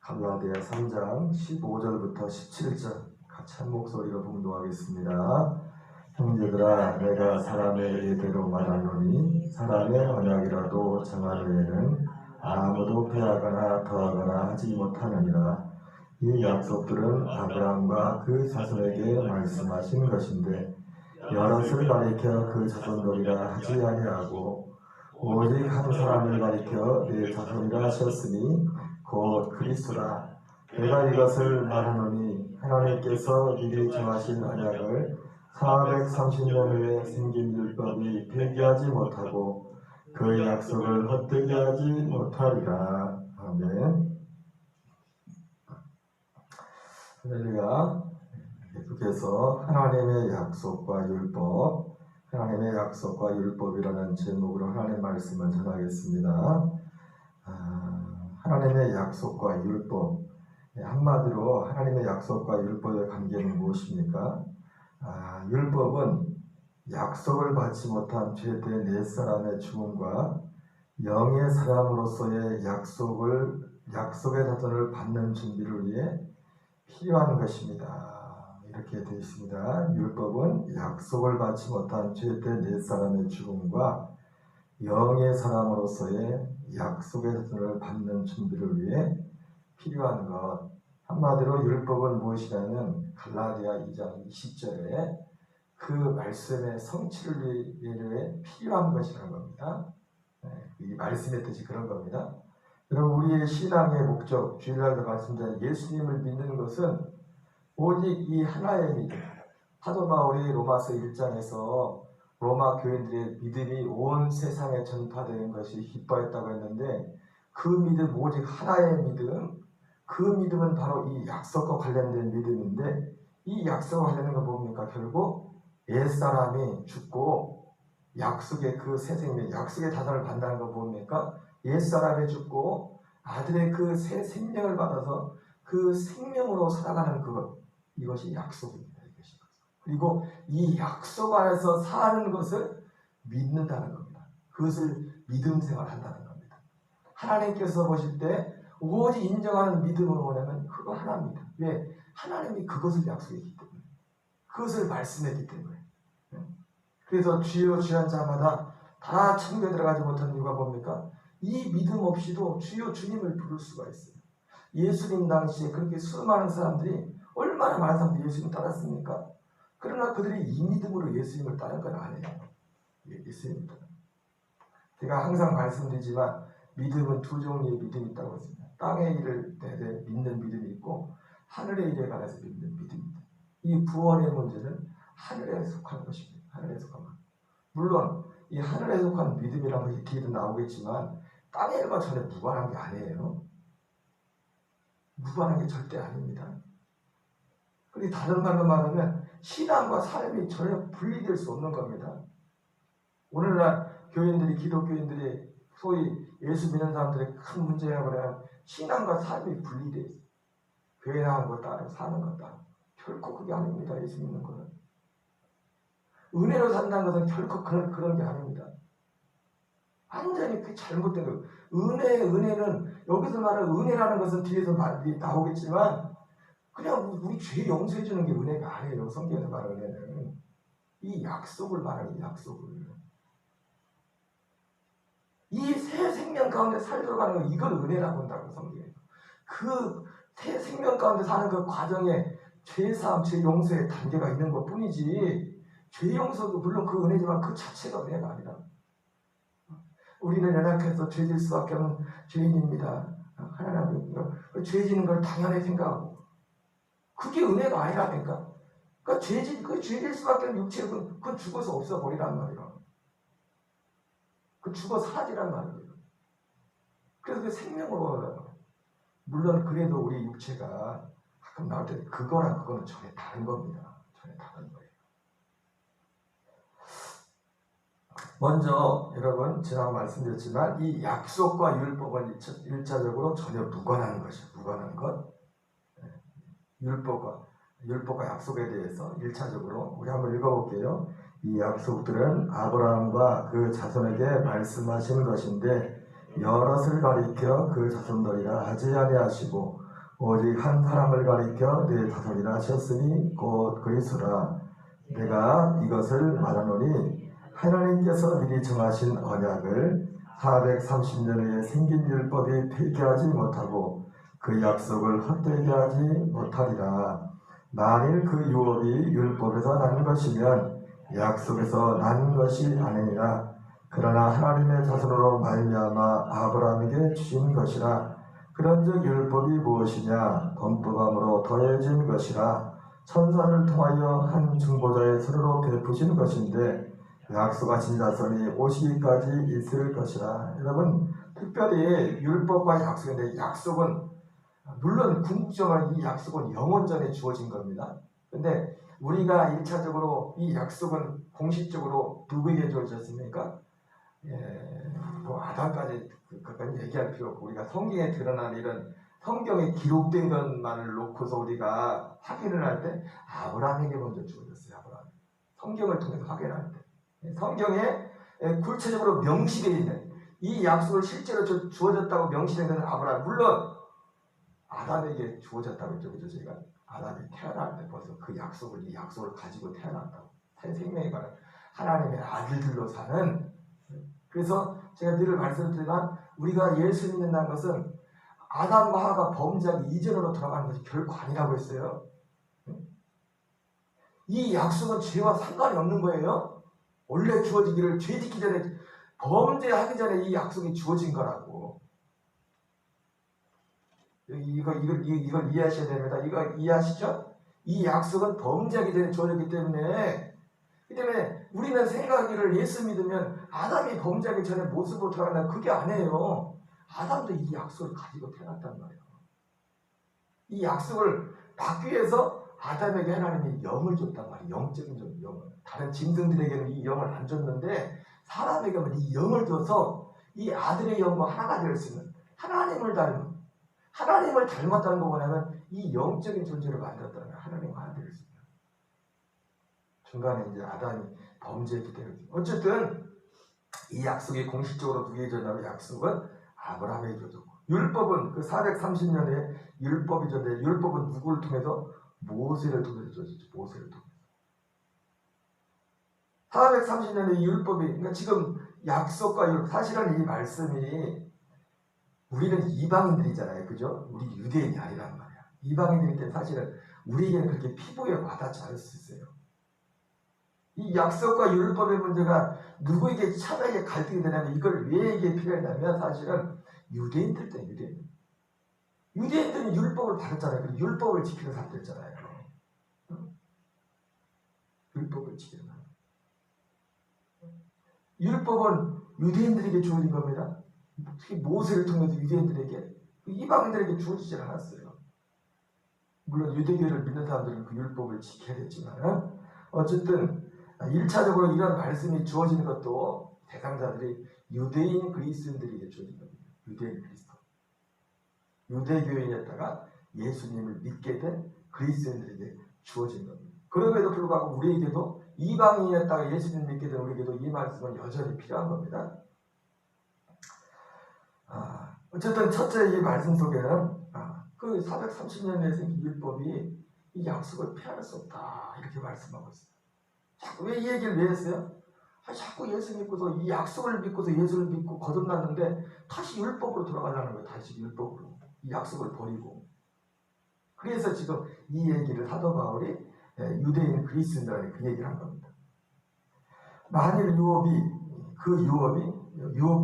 갈라디아 3장 15절부터 17절 같이 한 목소리로 봉독하겠습니다. 형제들아, 내가 사람의 예대로 말하노니 사람의 언약이라도 정한 후에는 아무도 패하거나 더하거나 하지 못하느니라. 이 약속들은 아브라함과 그 자손에게 말씀하신 것인데 여럿을 가리켜 그 자손들이라 하지 아니하고 오직 한 사람을 가리켜 내 자손이라 하셨으니 곧 그리스도라. 내가 이것을 말하노니 하나님께서 미리 정하신 언약을 430년 후에 생긴 율법이 폐기하지 못하고 그 약속을 헛되게 하지 못하리라. 아멘. 할렐루야. 계속해서 하나님의 약속과 율법, 하나님의 약속과 율법이라는 제목으로 하나님의 말씀을 전하겠습니다. 하나님의 약속과 율법, 한마디로 하나님의 약속과 율법의 관계는 무엇입니까? 율법은 약속을 받지 못한 죄된 옛 사람의 죽음과 영의 사람으로서의 약속의 자손을 받는 준비를 위해 필요한 것입니다. 이렇게 되어 있습니다. 율법은 약속을 받지 못한 죄된 옛 사람의 죽음과 영의 사람으로서의 약속의 자손을 받는 준비를 위해 필요한 것. 한마디로 율법은 무엇이냐면 갈라디아 2장 20절에 그 말씀의 성취를 위해 필요한 것이라는 겁니다. 이 말씀의 뜻이 그런 겁니다. 여러분, 우리의 신앙의 목적, 주일날도 말씀드린 예수님을 믿는 것은 오직 이 하나의 믿음. 사도 바울이 로마서 1장에서 로마 교인들의 믿음이 온 세상에 전파되는 것이 기뻐했다고 했는데 그 믿음, 오직 하나의 믿음, 그 믿음은 바로 이 약속과 관련된 믿음인데 이 약속과 관련된 건 뭡니까? 결국 옛사람이 죽고 약속의 그 새 생명, 약속의 자손을 받는다는 건 뭡니까? 옛사람이 죽고 아들의 그 새 생명을 받아서 그 생명으로 살아가는 그것, 이것이 약속입니다. 이것이. 그리고 이 약속 안에서 사는 것을 믿는다는 겁니다. 그것을 믿음 생활한다는 겁니다. 하나님께서 보실 때 오직 인정하는 믿음은 뭐냐면 그거 하나입니다. 왜? 하나님이 그것을 약속했기 때문에, 그것을 말씀했기 때문에. 그래서 주여 주한 자마다 다 천국에 들어가지 못하는 이유가 뭡니까? 이 믿음 없이도 주여 주님을 부를 수가 있어요. 예수님 당시에 그렇게 수많은 사람들이, 얼마나 많은 사람들이 예수님 따랐습니까? 그러나 그들이 이 믿음으로 예수님을 따른 건 아니에요. 예수님을 따른. 제가 항상 말씀드리지만 믿음은 두 종류의 믿음이 있다고 했습니다. 땅의 일을 대해 믿는 믿음이 있고 하늘의 일에 관해서 믿는 믿음입니다. 이 구원의 문제는 하늘에 속한 것입니다. 하늘에 속한 것. 물론 이 하늘에 속한 믿음이라는 것이 뒤에도 나오겠지만 땅의 일과 전혀 무관한 게 아니에요. 무관한 게 절대 아닙니다. 그리고 다른 말로 말하면 신앙과 삶이 전혀 분리될 수 없는 겁니다. 오늘날 교인들이, 기독교인들이 소위 예수 믿는 사람들의 큰 문제가 뭐냐면 신앙과 삶이 분리되어 있어요. 교회 나간 것 따로 사는 것 따로. 결코 그게 아닙니다. 예수 믿는 거는. 은혜로 산다는 것은 결코 그런 게 아닙니다. 완전히 그게 잘못된 거예요. 은혜는 여기서 말하는 은혜라는 것은 뒤에서 나오겠지만 그냥 우리 죄 용서해 주는 게 은혜가 아니에요. 성경에서 말하는 은혜는 이 약속을 말하는 약속을. 이 새 생명 가운데 살도록 하는 거, 이걸 은혜라고 한다고 성경에서. 그 새 생명 가운데 사는 그 과정에 죄사함, 죄 용서의 단계가 있는 것 뿐이지 죄 용서도 물론 그 은혜지만 그 자체가 은혜가 아니라. 우리는 연약해서 죄질 수밖에 없는 죄인입니다. 하나님, 죄지는 걸 당연히 생각하고 그게 은혜가 아니라니까. 그러니까 죄질 수밖에 없는 육체는 그건 죽어서 없어버리란 말이야. 그 죽어 사라지란 말이에요. 그래서 그 생명으로. 물론 그래도 우리 육체가 가끔 나올 때 그거는 전혀 다른 겁니다. 전혀 다른 거예요. 먼저 여러분, 제가 말씀드렸지만 이 약속과 율법은 일차적으로 전혀 무관한 것이에요. 무관한 것. 율법과 약속에 대해서 1차적으로 우리 한번 읽어볼게요. 이 약속들은 아브라함과 그 자손에게 말씀하신 것인데 여럿을 가리켜 그 자손들이라 하지 아니하시고 오직 한 사람을 가리켜 내 자손이라 하셨으니 곧 그의 수라. 내가 이것을 말하노니 하나님께서 미리 정하신 언약을 430년 후에 생긴 율법이 폐기하지 못하고 그 약속을 헛되게 하지 못하리라. 만일 그 유업이 율법에서 난 것이면 약속에서 난 것이 아니니라. 그러나 하나님의 자손으로 말미암아 아브라함에게 주신 것이라. 그런즉 율법이 무엇이냐? 범법함으로 더해진 것이라. 천사를 통하여 한 중보자의 손으로 베푸신 것인데 약속하신 자손이 오시기까지 있을 것이라. 여러분, 특별히 율법과 약속인데, 약속은 물론 궁극적으로 이 약속은 영원전에 주어진 겁니다. 근데 우리가 1차적으로 이 약속은 공식적으로 누구에게 주어졌습니까? 뭐 아담까지 그건 얘기할 필요 없고, 우리가 성경에 드러난 이런 성경에 기록된 것만을 놓고서 우리가 확인을 할 때 아브라함에게 먼저 주어졌어요. 아브라함. 성경을 통해서 확인할 때 성경에 구체적으로 명시되어 있는 이 약속을 실제로 주어졌다고 명시된 것은 아브라함. 물론 아담에게 주어졌다고 했죠. 그죠? 저희가 아담이 태어날 때 벌써 그 약속을, 이 약속을 가지고 태어난다고. 새 생명에 관한 하나님의 아들들로 사는. 그래서 제가 늘 말씀드리지만 우리가 예수 믿는다는 것은 아담과 하와가 범죄하기 이전으로 돌아가는 것이 결코 아니라고 했어요. 이 약속은 죄와 상관이 없는 거예요. 원래 주어지기를, 죄 짓기 전에, 범죄하기 전에 이 약속이 주어진 거라고. 이걸 이해하셔야 됩니다. 이거 이해하시죠? 이 약속은 범죄하기 전에 주어졌기 때문에, 우리는 생각하기를 예수 믿으면 아담이 범죄하기 전에 모습으로 돌아간다. 그게 아니에요. 아담도 이 약속을 가지고 태어났단 말이에요. 이 약속을 받기 위해서 아담에게 하나님이 영을 줬단 말이에요. 영적인 영을. 다른 짐승들에게는 이 영을 안 줬는데 사람에게만 이 영을 줘서 이 아들의 영과 하나가 될 수 있는, 하나님을 닮았다는 거 뭐냐면 이 영적인 존재를 만들었다는 거예요. 하나님과 하나 될 수 있는. 중간에 이제 아담이 범죄했기 때문에. 어쨌든 이 약속이 공식적으로 누구에게 줬냐면 약속은 아브라함에게 줬고, 율법은 그 430년에 율법이 줬는데 율법은 누구를 통해서? 모세를 통해서 줬죠. 모세를 통해서. 430년의 율법이, 그러니까 지금 약속과 율법, 사실은 이 말씀이 우리는 이방인들이잖아요. 그죠? 우리 유대인이 아니란 말이야. 이방인들이기 때문에 사실은 우리에게는 그렇게 피부에 와닿지 않을 수 있어요. 이 약속과 율법의 문제가 누구에게 차라리 갈등이 되냐면, 이걸 왜 이게 필요했냐면 사실은 유대인들 때문에. 유대인들은 율법을 받았잖아요. 그리고 율법을 지키는 사람들이잖아요. 율법을 지키는 사람. 율법은 유대인들에게 주어진 겁니다. 특히 모세를 통해서 유대인들에게, 이방인들에게 주어지지 않았어요. 물론 유대교를 믿는 사람들은 그 율법을 지켜야 됐지만, 어쨌든 1차적으로 이런 말씀이 주어지는 것도 대상자들이 유대인 그리스도인들에게 주어진 겁니다. 유대인 그리스도. 유대교인이었다가 예수님을 믿게 된 그리스도인들에게 주어진 겁니다. 그럼에도 불구하고 우리에게도, 이방인이었다가 예수님을 믿게 된 우리에게도 이 말씀은 여전히 필요한 겁니다. 어쨌든 첫째 이 말씀 속에는 그 430년에 생긴 율법이 이 약속을 피할 수 없다, 이렇게 말씀하고 있어요. 자꾸 왜 이 얘기를 왜 했어요? 자꾸 예수 믿고서, 이 약속을 믿고서 예수를 믿고 거듭났는데 다시 율법으로 돌아가려는 거예요. 다시 율법으로. 이 약속을 버리고. 그래서 지금 이 얘기를 사도 바울이 유대인 그리스도인들에게 그 얘기를 한 겁니다. 만일 유업이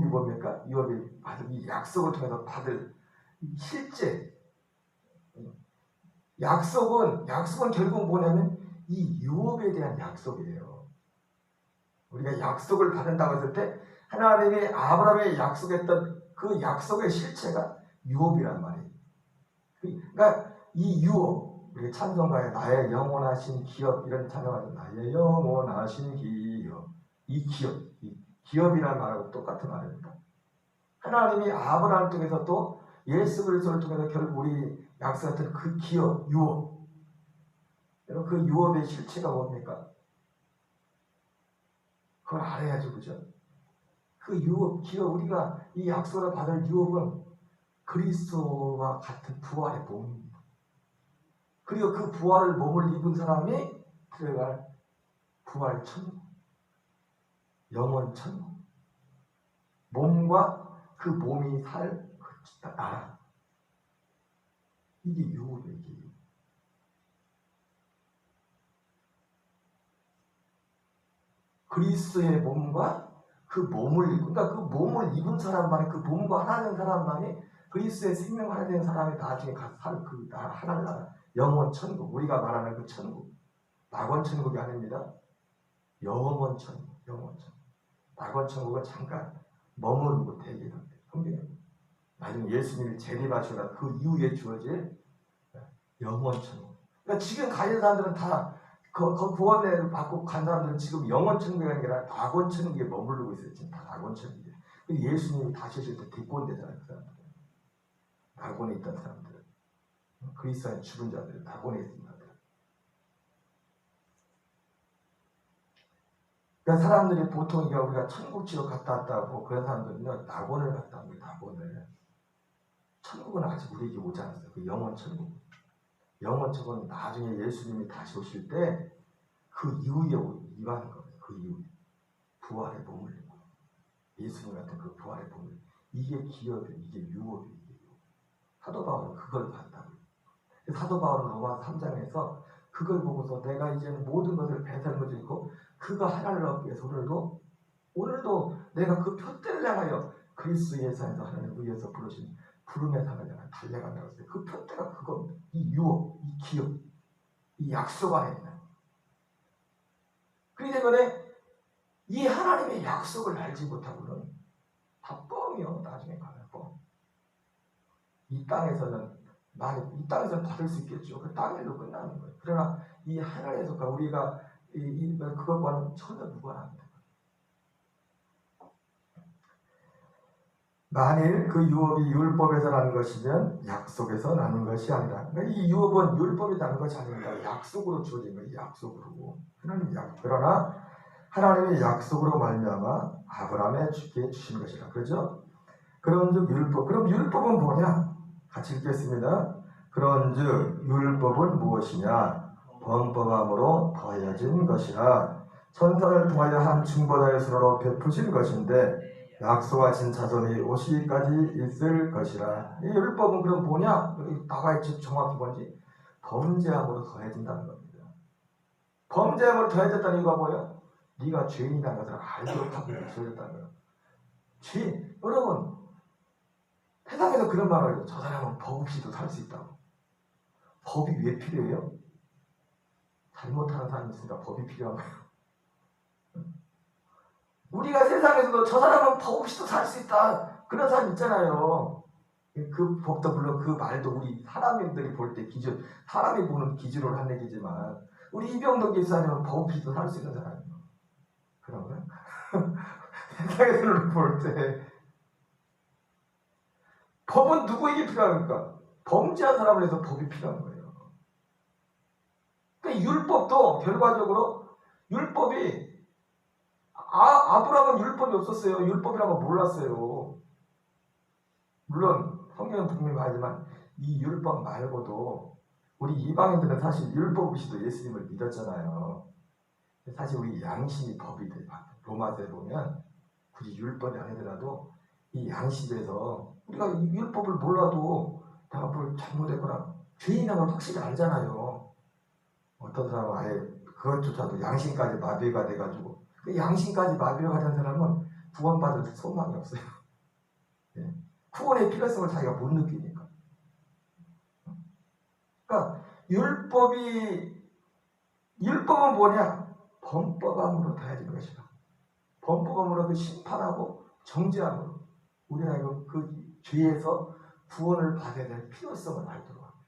뭡니까? 유업이 받은 이 약속을 통해서 받을 실제 약속은 결국 뭐냐면 이 유업에 대한 약속이에요. 우리가 약속을 받는다고 했을 때 하나님이 아브라함에 약속했던 그 약속의 실체가 유업이란 말이에요. 그러니까 이 유업, 우리 찬송가에 나의 영원하신 기업, 이런 찬송가에 나의 영원하신 기업, 이 기업이라는 말하고 똑같은 말입니다. 하나님이 아브라함을 통해서 또 예수 그리스도를 통해서 결국 우리 약속했던 그 기업, 유업. 그 유업의 실체가 뭡니까? 그걸 알아야죠, 그죠? 그 유업, 기업, 우리가 이 약속을 받을 유업은 그리스도와 같은 부활의 몸입니다. 그리고 그 부활을 몸을 입은 사람이 들어갈 부활 천국, 영원 천국, 몸과 그 몸이 살 나라. 이게 유업이에요. 이게 유업. 그리스도의 몸과 그 몸을 입고, 그러니까 그 몸을 입은 사람만이, 그 몸과 하나 된 사람만이, 그리스도의 생명 하나 된 사람이 나중에 가서 살 그 하나님 나라, 영원 천국, 우리가 말하는 그 천국, 낙원 천국이 아닙니다. 영원 천국, 영원 천국. 낙원 천국은 잠깐 머무르고 대기합니다. 성경에 나중에 예수님이 재림하시거나 그 이후에 주어질 영원 천국. 그러니까 지금 가는 사람들은 다 그 구원을 받고 간 사람들은 지금 영원 천국이 아니라 낙원 천국에 머무르고 있어요. 지금 다 낙원 천국이에요. 예수님이 다시 오실 때 데리고 온대잖아요. 그 사람들. 낙원에 있던 사람들. 그리스도 안에 죽은 자들, 낙원에 있던 자들. 그러니까 사람들이 보통 우리가 천국지로 갔다 왔다고 그런 사람들은요, 낙원을 갔다 옵니다. 낙원을. 천국은 아직 우리에게 오지 않았어요. 그 영원 천국. 영원 천국은 나중에 예수님이 다시 오실 때 그 이후에 임하는 거예요. 그 이후에. 부활의 몸을 입고. 예수님 같은 그 부활의 몸을. 이게 기업이에요. 이게 유업이에요. 사도 바울은 그걸 봤다고요. 사도 바울은 로마 3장에서 그걸 보고서 내가 이제 모든 것을 배설을 지고 그가 하나를 얻기 위해서 오늘도 내가 그 표대를 향하여 그리스도 예수에서 하나님 위에서 부르신 부름의 상을 향해 달려간다고 했어요. 그 표대가 그겁니다. 이 유업, 이 기업, 이 약속 안에 있는. 그렇기 때문에 이 하나님의 약속을 알지 못하고는 다 뻥이요. 나중에 가면 뻥. 이 땅에서는 받을 수 있겠죠. 그 땅일로 끝나는 거예요. 그러나 이 하늘에 속한 우리가 그것과는 전혀 무관합니다. 만일 그 유업이 율법에서 나는 것이면 약속에서 나는 것이 아니라, 그러니까 이 유업은 율법이 나는 것이 아닙니다. 약속으로 주어진 거예요. 약속으로. 그러나 하나님의 약속으로 말미암아 아브라함에게 주신 것이라. 그렇죠? 그런즉 율법. 그럼 율법은 뭐냐? 같이 읽겠습니다. 그런즉 율법은 무엇이냐? 범법함으로 더해진 것이라. 천사를 통하여 한 중보자의 수로로 베푸신 것인데 약속하신 자손이 오시기까지 있을 것이라. 이 율법은 그럼 뭐냐? 여기 나와 있지 정확히 뭔지. 범죄함으로 더해진다는 겁니다. 범죄함으로 더해졌다는 이유가 뭐예요? 네가 죄인이라는 것을 알도록 하고 더해졌다는 거예요. 여러분, 세상에서 그런 말을 해요. 저 사람은 법 없이도 살 수 있다고. 법이 왜 필요해요? 잘못하는 사람이 있으니까 법이 필요한 거예요. 우리가 세상에서도 저 사람은 법 없이도 살 수 있다. 그런 사람 있잖아요. 그 법도 물론 그 말도 우리 사람들이 볼 때 기준, 사람이 보는 기준으로 한 얘기지만 우리 이병덕 기사님은 법 없이도 살 수 있는 사람이에요. 그러면 세상에서는 볼 때 법은 누구에게 필요합니까? 범죄한 사람을 위해서 법이 필요한 거예요. 그러니까 율법도 결과적으로 율법이 아브라함은 율법이 없었어요. 율법이라고 몰랐어요. 물론 성경은 분명히 말하지만 이 율법 말고도 우리 이방인들은 사실 율법 없이도 예수님을 믿었잖아요. 사실 우리 양심이 법이 돼요. 로마서에 보면 굳이 율법이 아니더라도 이 양심에서 우리가 이 율법을 몰라도 내가 뭘 잘못했거나 죄인이라는 걸 확실히 알잖아요. 어떤 사람은 아예 그것조차도 양심까지 마비가 돼가지고 그 양심까지 마비가 된 사람은 구원받을 소망이 없어요. 네. 구원의 필요성을 자기가 못 느끼니까. 그러니까 율법은 뭐냐? 범법함으로 더해진 것이다. 범법함으로 그 심판하고 정죄함으로 우리가 그 죄에서 구원을 받아야 될 필요성을 알도록 합니다.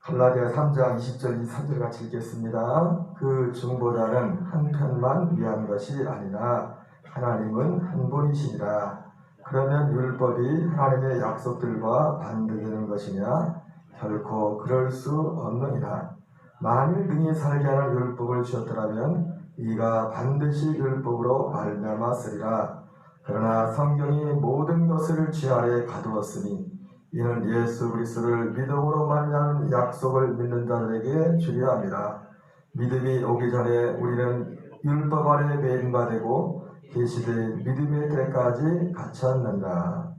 갈라디아 3장 20절 23절 같이 읽겠습니다. 그 중보자는 한 편만 위한 것이 아니라 하나님은 한 분이시니라. 그러면 율법이 하나님의 약속들과 반대되는 것이냐? 결코 그럴 수 없느니라. 만일 능히 살게 하는 율법을 주었더라면 이가 반드시 율법으로 말미암았으리라. 그러나 성경이 모든 것을 죄 아래 가두었으니 이는 예수 그리스도를 믿음으로 말미암은 약속을 믿는 자들에게 주려 함이라. 믿음이 오기 전에 우리는 율법 아래 매인 바 되고 계시된 믿음의 때까지 갇혔느니라.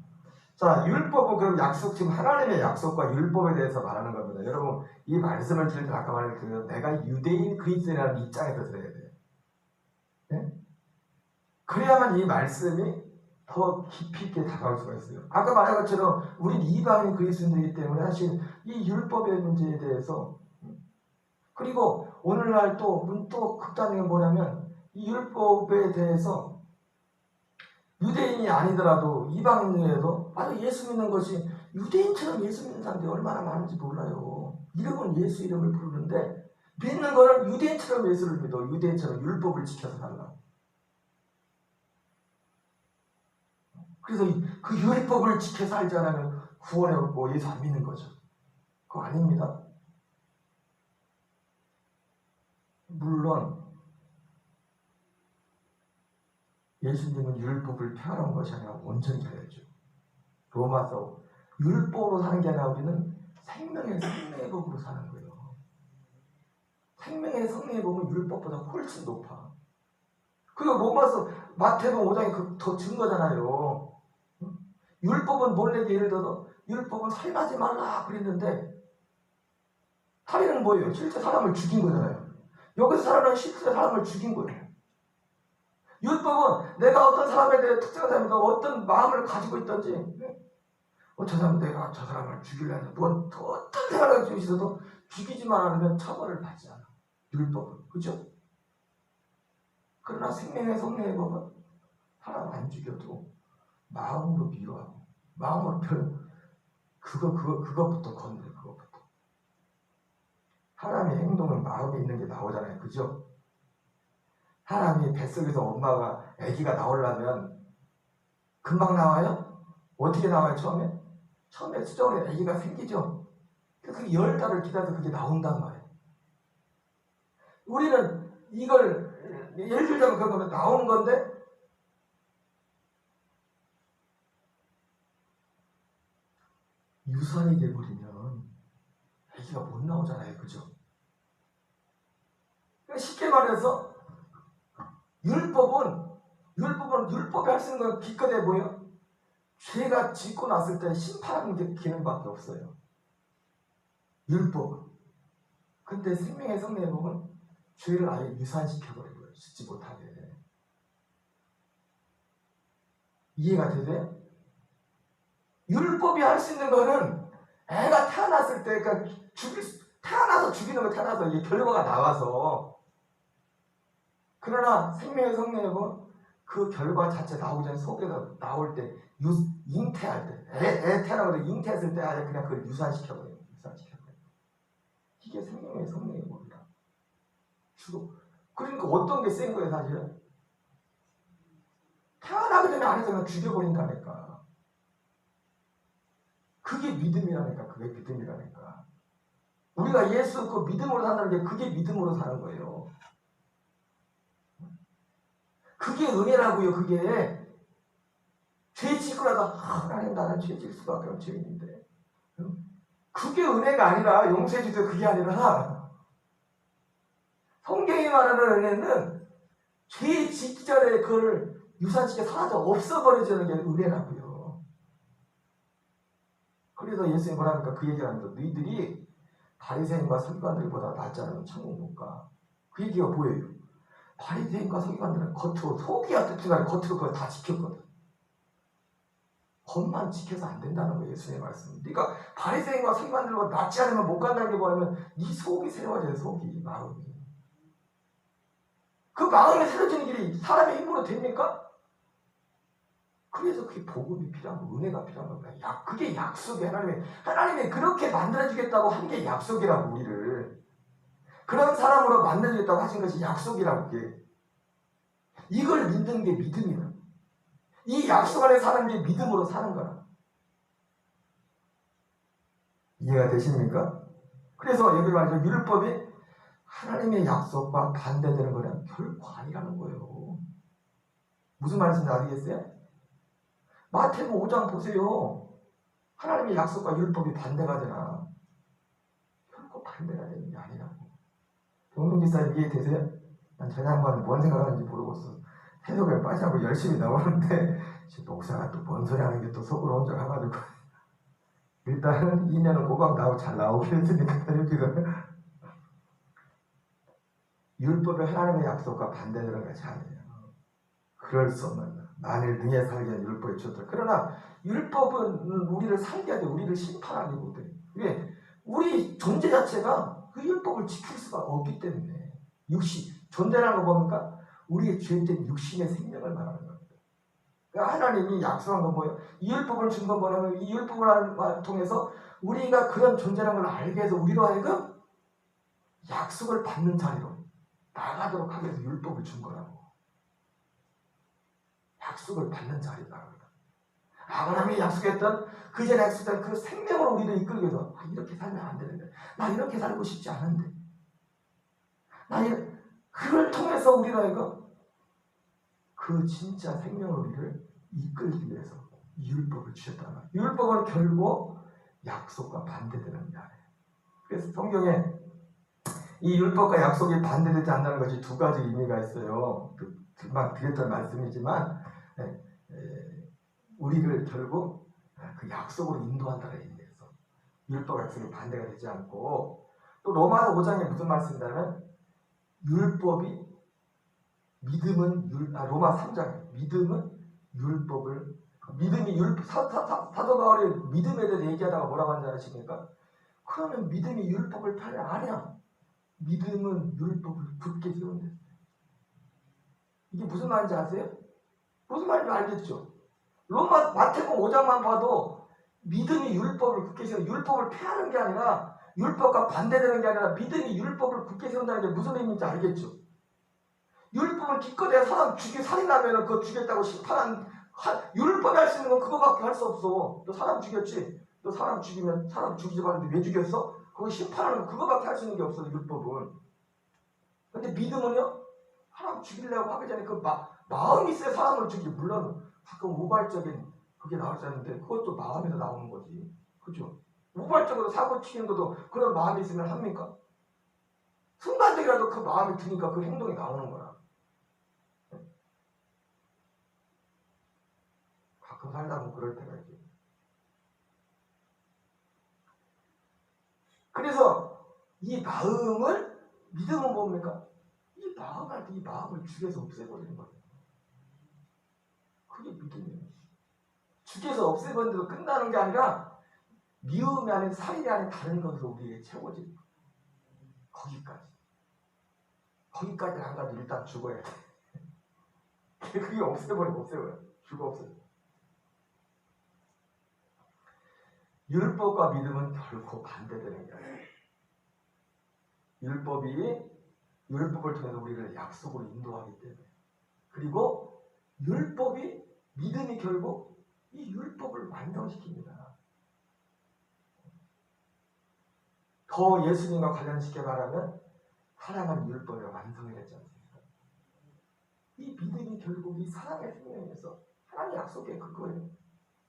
자, 율법은 그럼 약속, 지금 하나님의 약속과 율법에 대해서 말하는 겁니다. 여러분, 이 말씀을 들을 때 아까 말한 내가 유대인 그리스도인이라는 입장에서 들어야 돼요. 네? 그래야만 이 말씀이 더 깊이 있게 다가올 수가 있어요. 아까 말한 것처럼 우린 이방인 그리스도인이기 때문에 사실 이 율법의 문제에 대해서, 그리고 오늘날 또 극단적인 게 뭐냐면 이 율법에 대해서 유대인이 아니더라도 이방인이라도 예수 믿는 것이 유대인처럼 예수 믿는 사람들이 얼마나 많은지 몰라요. 이름은 예수 이름을 부르는데 믿는 거는 유대인처럼 예수를 믿어. 유대인처럼 율법을 지켜서 살라. 그래서 그 율법을 지켜 살지 않으면 구원이 없고 예수 안 믿는 거죠. 그거 아닙니다. 물론 예수님은 율법을 폐하는 것이 아니라 온전히 해야죠. 로마서 율법으로 사는 게 아니라 우리는 생명의 법으로 사는 거예요. 생명의 법은 율법보다 훨씬 높아. 그리고 로마서 마태복음 5장이 더 증거잖아요. 율법은 몰래 예를 들어서 율법은 살인하지 말라 그랬는데 살인은 뭐예요? 실제 사람을 죽인 거잖아요. 여기서 살아는 실제 사람을 죽인 거예요. 율법은 내가 어떤 사람에 대해 특정한 사람에서 어떤 마음을 가지고 있든지 저 사람 내가 저 사람을 죽이려는 어떤 생각을 가지고 있어도 죽이지만 않으면 처벌을 받지 않아. 율법은. 그죠? 그러나 생명의 성령의 법은 사람 안 죽여도 마음으로 미워하고 마음으로 그것부터 건드려. 그것부터. 사람의 행동은 마음에 있는 게 나오잖아요. 그죠? 사람이 뱃속에서 엄마가 아기가 나오려면 금방 나와요? 어떻게 나와요? 처음에 수정에 아기가 생기죠? 그 10달을 기다려서 그게 나온단 말이에요. 우리는 이걸 예를 들자면 그건 나오는 건데 유산이 돼버리면 아기가 못 나오잖아요. 그죠? 쉽게 말해서 율법이 할 수 있는 건 기껏해 보여. 죄가 짓고 났을 때 심판하는 게 기능밖에 없어요. 율법은. 근데 생명의 성령의 법은 죄를 아예 유산시켜버려요. 짓지 못하게. 이해가 되세요? 율법이 할 수 있는 거는 애가 태어났을 때, 그러니까 태어나서 죽이는 거 태어나서 이게 결과가 나와서. 그러나 생명의 성령의 법은 그 결과 자체 나오기 전에 속에서 나올 때 잉태할 때 애 태어나고 잉태했을 때 아예 그냥 그걸 유산시켜버려요. 이게 생명의 성령의 법이라. 그러니까 어떤 게 센 거예요 사실은? 태어나기 전에 안에서 그냥 죽여버린다니까. 그게 믿음이라니까. 우리가 예수 그 믿음으로 산다는 게 그게 믿음으로 사는 거예요. 그게 은혜라고요. 그게 죄 짓고라도 하나님 나는 죄 질 수밖에 없는 죄인인데 그게 은혜가 아니라 용서해 주세요. 그게 아니라 성경이 말하는 은혜는 죄 짓기 전에 그걸 유산시켜 사라져 없어버려지는 게 은혜라고요. 그래서 예수님이 뭐랍니까? 그 얘기를 합니다. 너희들이 바리새인과 서기관들보다 낫지 않으면 천국 못 가. 그 얘기가 뭐예요? 바리새인과 서기관들은 겉으로 속이야 뜻이나 겉으로 그걸 다 지켰거든. 겉만 지켜서 안 된다는 거예요. 예수님의 말씀. 그러니까 바리새인과 서기관들보다 낫지 않으면 못 간다는 게 뭐냐면 네 속이 새로워져요. 속이. 마음이. 그 마음이 새로워지는 길이 사람의 힘으로 됩니까? 그래서 그게 복음이 필요한 거, 은혜가 필요한 겁니다. 그게 약속이에요. 하나님이 그렇게 만들어주겠다고 한 게 약속이라고, 우리를. 그런 사람으로 만들어주겠다고 하신 것이 약속이라고, 그게. 이걸 믿는 게 믿음이야. 이 약속 안에 사는 게 믿음으로 사는 거야. 이해가 되십니까? 그래서 여기 말이죠. 율법이 하나님의 약속과 반대되는 거는 결코 아니라는 거예요. 무슨 말인지 아시겠어요? 마태복음 5장 보세요. 하나님의 약속과 율법이 반대가 되나? 결코 반대가 되는 게 아니라고. 동동 기사님 이해되세요? 난 저 양반은 뭔 생각하는지 모르겠어. 해석에 빠지고 열심히 나오는데 목사가 또 뭔 소리 하는 게 또 속으로 혼자 가가지고 일단은 2년은 꼬박 나오고 잘 나오긴 했으니까 여기서 율법의 하나님의 약속과 반대되는 것이 아니에요. 그럴 수 없는 만일 능히 살게 한 율법이 주었다. 그러나 율법은 우리를 살게 하되 우리를 심판하기보다 왜? 우리 존재 자체가 그 율법을 지킬 수가 없기 때문에 존재라는 거 보니까 우리의 죄된 육신의 생명을 말하는 겁니다. 그러니까 하나님이 약속한 건 뭐예요? 이 율법을 준 건 뭐냐면 이 율법을 통해서 우리가 그런 존재라는 걸 알게 해서 우리로 하여금 약속을 받는 자리로 나가도록 하기 위해서 율법을 준 거라고. 약속을 받는 자리다. 아브라함이 약속했던 그 전에 약속했던 그 생명으로 우리를 이끌기 위해서 이렇게 살면 안 되는데 나 이렇게 살고 싶지 않은데 그걸 통해서 우리가 이거 그 진짜 생명으로 우리를 이끌기 위해서 이 율법을 주셨다는 거예요. 율법은 결국 약속과 반대되는 게 아니에요. 그래서 성경에 이 율법과 약속이 반대되지 않는다는 것이 두 가지 의미가 있어요. 금방 드렸던 말씀이지만 우리를 결국 그 약속으로 인도한다는 의미에서 율법 약속이 반대가 되지 않고 또 로마서 5장에 무슨 말씀이냐면 율법이 로마 3장 믿음은 율법을 사도 바울이 믿음에 대해서 얘기하다가 뭐라고 하는지 아십니까? 그러면 믿음이 율법을 펴냐? 아니야. 믿음은 율법을 굳게 세운다. 이게 무슨 말인지 아세요? 무슨 말인지 알겠죠? 마태복음 5장만 봐도 믿음이 율법을 굳게 세우는 율법을 폐하는 게 아니라 율법과 반대되는 게 아니라 믿음이 율법을 굳게 세운다는 게 무슨 의미인지 알겠죠? 율법을 기껏해야 사람 살인하면 그거 죽였다고 심판한 율법이 할 수 있는 건 그거밖에 할 수 없어. 너 사람 죽였지? 너 사람 죽이면 사람 죽이지 말는데 왜 죽였어? 그거 심판하는 거 그거밖에 할 수 있는 게 없어 율법은. 근데 믿음은요? 사람 죽이려고 하기 전에 그 마음이 있어야 사람을 죽이지. 물론 가끔 우발적인 그게 나올 수 있는데 그것도 마음에서 나오는 거지. 그죠? 우발적으로 사고 치는 것도 그런 마음이 있으면 합니까? 순간적이라도 그 마음이 드니까 그 행동이 나오는 거야. 가끔 살다 보면 그럴 때가 있죠. 그래서 이 마음을 믿음은 뭡니까? 이 마음을 죽여서 없애버리는 거예요. 그게 믿음이에요. 죽여서 없애버리는 데도 끝나는 게 아니라 미움이 아닌 살인이 아닌 다른 것으로 우리에게 채워질 거기까지 안 가도 일단 죽어야 돼. 그게 없애버려. 죽어 없어요. 율법과 믿음은 결코 반대되는 게 아니에요. 율법을 통해서 우리를 약속으로 인도하기 때문에 그리고 믿음이 결국 이 율법을 완성시킵니다. 더 예수님과 관련시켜 말하면 사랑은 율법의 완성이 되지 않습니까? 이 믿음이 결국 이 사랑의 생명에서 하나님의 약속의 그거예요.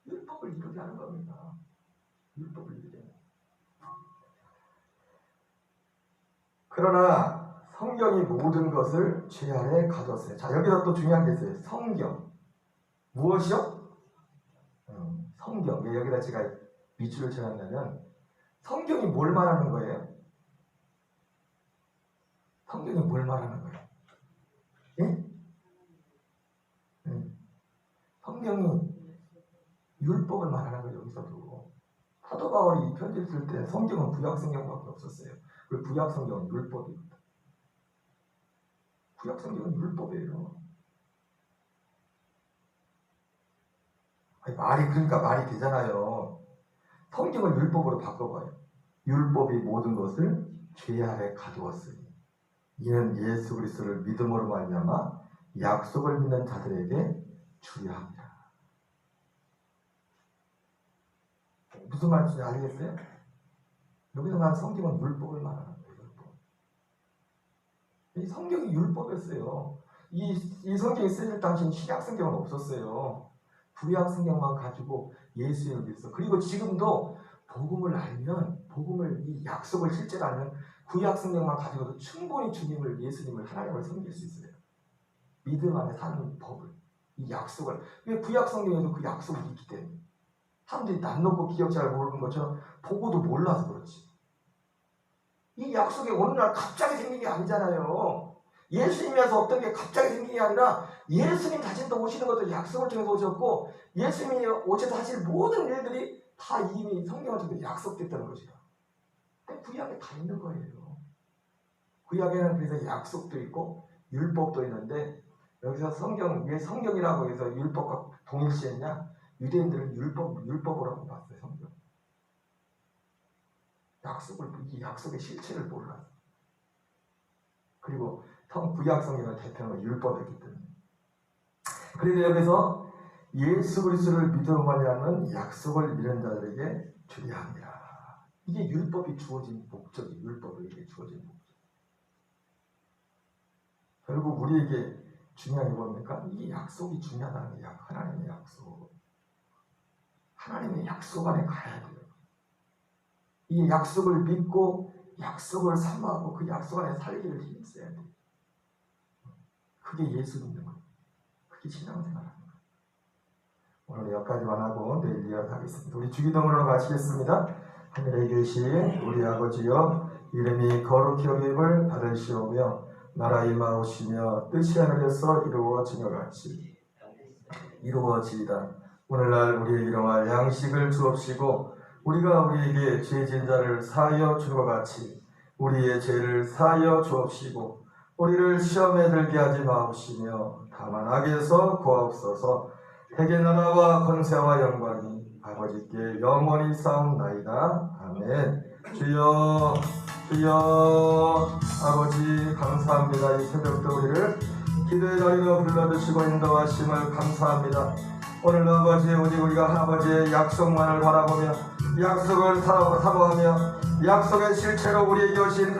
율법을 이루게 하는 겁니다. 율법을 이루게 하는. 그러나 성경이 모든 것을 죄 아래 가뒀어요. 자, 여기서 또 중요한 게 있어요. 성경. 무엇이요? 성경. 여기다 제가 밑줄을 쳐놨냐면 성경이 뭘 말하는 거예요? 성경이 뭘 말하는 거예요? 예? 성경이 율법을 말하는 거예요. 여기서도. 사도 바울이 이 편지를 쓸 때 성경은 구약 성경밖에 없었어요. 그리고 구약 성경은 율법입니다. 구약 성경은 율법이에요. 말이 되잖아요. 성경을 율법으로 바꿔봐요. 율법이 모든 것을 죄 아래 가두었으니 이는 예수 그리스도를 믿음으로 말미암아 약속을 믿는 자들에게 주의합니다. 무슨 말인지 알겠어요? 여기서 말하는 성경은 율법을 말하는 거예요. 율법. 이 성경이 율법이었어요. 이 성경이 쓰일 당시엔 신약 성경은 없었어요. 구약 성경만 가지고 예수님을 믿어. 그리고 지금도 복음을 알면, 이 약속을 실제로 알면 구약 성경만 가지고도 충분히 주님을, 예수님을, 하나님을 섬길 수 있어요. 믿음 안에 사는 법을, 이 약속을. 왜 구약 성경에도 그 약속이 있기 때문에. 사람들이 난 놓고 기억 잘 모르는 것처럼 보고도 몰라서 그렇지. 이 약속이 어느 날 갑자기 생긴 게 아니잖아요. 예수님이라서 어떤 게 갑자기 생긴 게 아니라 예수님 자신도 오시는 것도 약속을 통해서 오셨고, 예수님이 오셔서 하실 모든 일들이 다 이미 성경을 통해 약속됐다는 것이야. 구약에 다 있는 거예요. 구약에는 그래서 약속도 있고 율법도 있는데, 여기서 왜 성경이라고 해서 율법과 동일시했냐? 유대인들은 율법이라고 봤어요. 성경. 이 약속의 실체를 몰라. 그리고 구약 성경을 대표하는 율법이기 때문에. 그런데 여기서 예수 그리스도를 믿어만이 하는 약속을 믿는 자들에게 주리하니라. 이게 율법이 주어진 목적이, 율법에게 주어진 목적. 결국 우리에게 중요한 게 뭡니까? 이 약속이 중요하다는 거예요. 하나님의 약속. 하나님의 약속 안에 가야 돼요. 이 약속을 믿고 약속을 삼아하고 그 약속 안에 살기를 힘써야 돼요. 그게 예수 믿는 거예요. 그게 신앙생활하는 거예요. 오늘 여기까지만 하고 내일 이어가겠습니다. 우리 주기도문으로 마치겠습니다. 하늘에 계신 우리 아버지여, 이름이 거룩히 여김을 받으시오며 나라 임하오시며 뜻이 하늘에서 이루어지며 같이 이루어지이다. 오늘날 우리의 일용할 양식을 주옵시고, 우리가 우리에게 죄 지은 자를 사하여 주는 것 같이 우리의 죄를 사하여 주옵시고, 우리를 시험에 들게 하지 마옵시며 다만 악에서 구하옵소서. 대개 나라와 권세와 영광이 아버지께 영원히 싸움나이다. 아멘. 주여, 주여. 아버지 감사합니다. 이 새벽도 우리를 기도의 자리로 불러주시고 인도하심을 감사합니다. 오늘 아버지, 오직 우리가 아버지의 약속만을 바라보며 약속을 사모하며 약속의 실체로 우리에게 오신